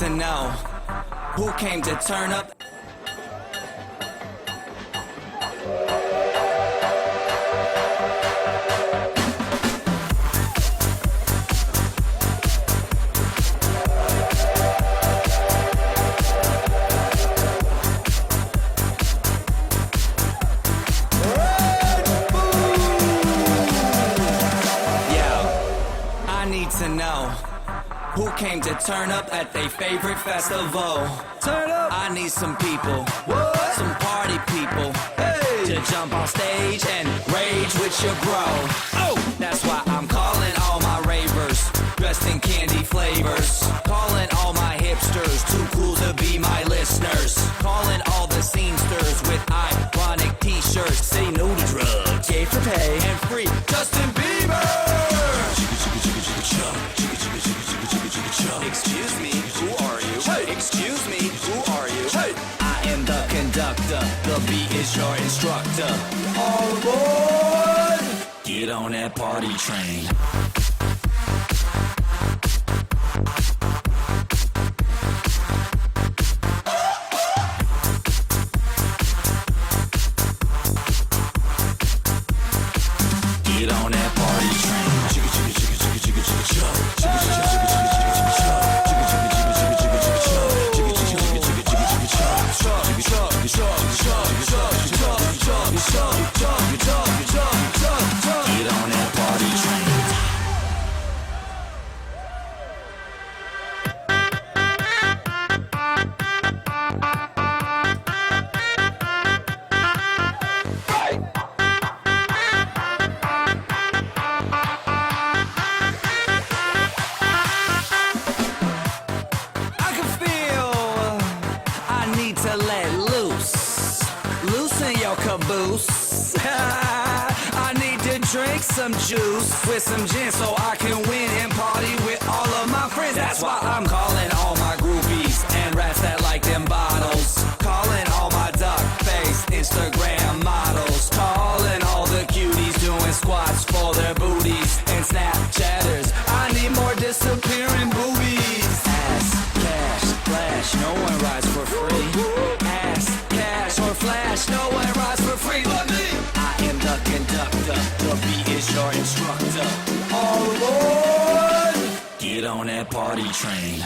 to know who came to turn up. To know who came to turn up at their favorite festival. Turn up. I need some people, what? Some party people, hey, to jump on stage and rage with your bro. Oh, that's why I'm calling all my ravers dressed in candy flavors. Calling all my hipsters too cool to be my listeners. Calling all the scenesters with ironic t-shirts. Say no to drugs, yay for pay and free Justin Bieber. Excuse me, who are you? Hey. Excuse me, who are you? Hey. I am the conductor, the beat is your instructor. All aboard! Get on that party train. Get on that party train. To let loose, loosen your caboose. I need to drink some juice with some gin so I can win and party with all of my friends. That's why I'm calling all my groupies and rats that like them bottles. Calling all my duck-faced Instagram models. Calling all the cuties doing squats for their booties and Snapchatters. I need more disappearing boobies. Ass, cash, flash, no one rides for free. Flash, no one rides for free but me. I am the conductor, the beat is your instructor. All aboard! Get on that party train.